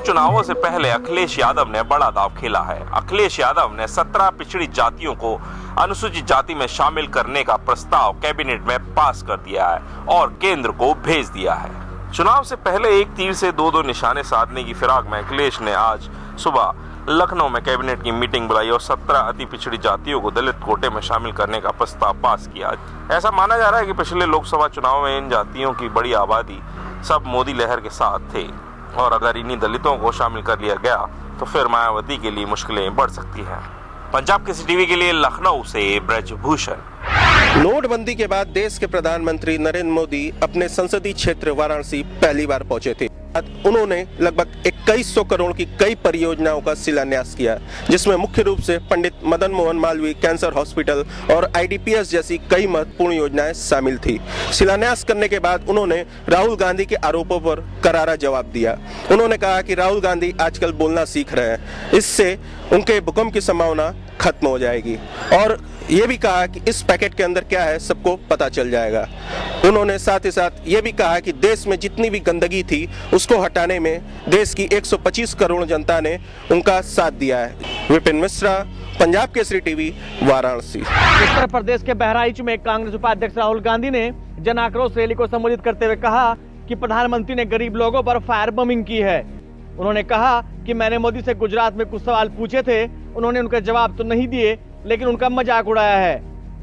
चुनावों से पहले अखिलेश यादव ने बड़ा दांव खेला है। अखिलेश यादव ने 17 पिछड़ी जातियों को अनुसूचित जाति में शामिल करने का प्रस्ताव कैबिनेट में पास कर दिया है और केंद्र को भेज दिया है। चुनाव से पहले एक तीर से दो निशाने साधने की फिराक में अखिलेश ने आज सुबह लखनऊ में कैबिनेट की मीटिंग बुलाई और 17 अति पिछड़ी जातियों को दलित कोटे में शामिल करने का प्रस्ताव पास किया। ऐसा माना जा रहा है कि पिछले लोकसभा चुनाव में इन जातियों की बड़ी आबादी सब मोदी लहर के साथ थे और अगर इन्हीं दलितों को शामिल कर लिया गया तो फिर मायावती के लिए मुश्किलें बढ़ सकती हैं। पंजाब केसरी टीवी के लिए लखनऊ से ब्रजभूषण। नोटबंदी के बाद देश के प्रधानमंत्री नरेंद्र मोदी अपने संसदीय क्षेत्र वाराणसी पहली बार पहुंचे थे। उन्होंने लगभग 2100 करोड़ की कई परियोजनाओं का शिलान्यास किया, जिसमें मुख्य रूप से पंडित मदन मोहन मालवीय कैंसर हॉस्पिटल और आईडीपीएस जैसी कई महत्वपूर्ण योजनाएं शामिल थी। शिलान्यास करने के बाद उन्होंने राहुल गांधी के आरोपों पर करारा जवाब दिया। उन्होंने कहा कि राहुल गांधी आजकल बोलना सीख रहे हैं, इससे उनके भूकंप की संभावना खत्म हो जाएगी और ये भी कहा कि इस पैकेट के अंदर क्या है सबको पता चल जाएगा। उन्होंने साथ ही साथ ये भी कहा कि देश में जितनी भी गंदगी थी उसको हटाने में देश की 125 करोड़ जनता ने उनका साथ दिया है। विपिन मिश्रा, पंजाब केसरी टीवी, वाराणसी। उत्तर प्रदेश के बहराइच में कांग्रेस उपाध्यक्ष राहुल गांधी ने जन आक्रोश रैली को संबोधित करते हुए कहा कि प्रधानमंत्री ने गरीब लोगों पर फायर बमिंग की है। उन्होंने कहा कि मैंने मोदी से गुजरात में कुछ सवाल पूछे थे, उन्होंने उनके जवाब तो नहीं दिए लेकिन उनका मजाक उड़ाया है।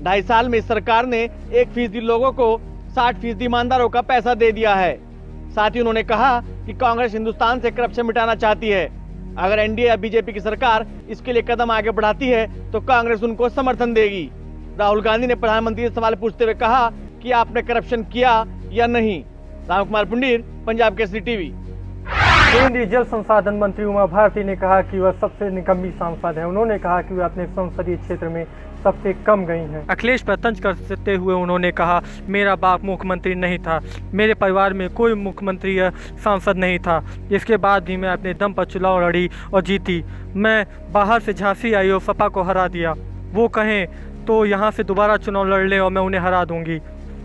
2.5 साल में सरकार ने 1% लोगों को 60% ईमानदारों का पैसा दे दिया है। साथ ही उन्होंने कहा कि कांग्रेस हिंदुस्तान से करप्शन मिटाना चाहती है। अगर एनडीए या बीजेपी की सरकार इसके लिए कदम आगे बढ़ाती है तो कांग्रेस उनको समर्थन देगी। राहुल गांधी ने प्रधानमंत्री से सवाल पूछते हुए कहा कि आपने करप्शन किया या नहीं। राम कुमार पुंडीर, पंजाब केसरी टीवी। केंद्रीय जल संसाधन मंत्री उमा भारती ने कहा कि वह सबसे निकम्मी सांसद है। उन्होंने कहा कि वह अपने संसदीय क्षेत्र में सबसे कम गई हैं। अखिलेश पर तंज करते हुए उन्होंने कहा, मेरा बाप मुख्यमंत्री नहीं था, मेरे परिवार में कोई मुख्यमंत्री या सांसद नहीं था। इसके बाद भी मैं अपने दम पर चुनाव लड़ी और जीती। मैं बाहर से झांसी आई और सपा को हरा दिया। वो कहें तो यहाँ से दोबारा चुनाव लड़ लें और मैं उन्हें हरा दूंगी।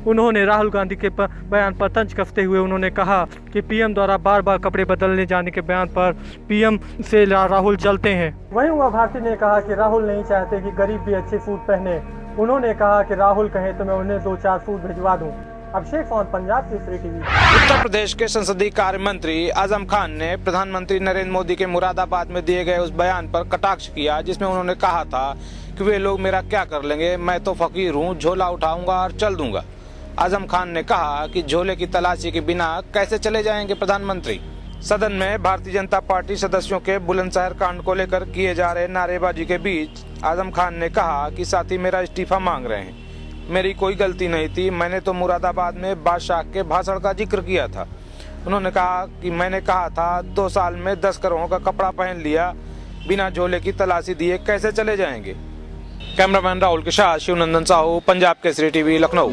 उन्होंने राहुल गांधी के बयान पर तंज कसते हुए उन्होंने कहा कि पीएम द्वारा बार बार कपड़े बदलने जाने के बयान पर पीएम से राहुल जलते हैं। वहीं उमा भारती ने कहा कि राहुल नहीं चाहते कि गरीब भी अच्छे सूट पहने। उन्होंने कहा कि राहुल कहे तो मैं उन्हें 2-4 सूट भिजवा दूं। अभिषेक सोन, पंजाब केसरी टीवी। उत्तर प्रदेश के संसदीय कार्य मंत्री आजम खान ने प्रधानमंत्री नरेंद्र मोदी के मुरादाबाद में दिए गए उस बयान पर कटाक्ष किया, जिसमें उन्होंने कहा था कि वे लोग मेरा क्या कर लेंगे, मैं तो फकीर हूँ, झोला उठाऊंगा और चल दूंगा। आजम खान ने कहा कि झोले की तलाशी के बिना कैसे चले जाएंगे प्रधानमंत्री। सदन में भारतीय जनता पार्टी सदस्यों के बुलंदशहर कांड को लेकर किए जा रहे नारेबाजी के बीच आजम खान ने कहा कि साथी मेरा इस्तीफा मांग रहे हैं। मेरी कोई गलती नहीं थी, मैंने तो मुरादाबाद में बादशाह के भाषण का जिक्र किया था। उन्होंने कहा कि मैंने कहा था 2 साल में 10 करोड़ का कपड़ा पहन लिया, बिना झोले की तलाशी दिए कैसे चले जाएंगे। कैमरामैन राहुल के साथ शिवनंदन साहू, पंजाब केसरी टीवी, लखनऊ।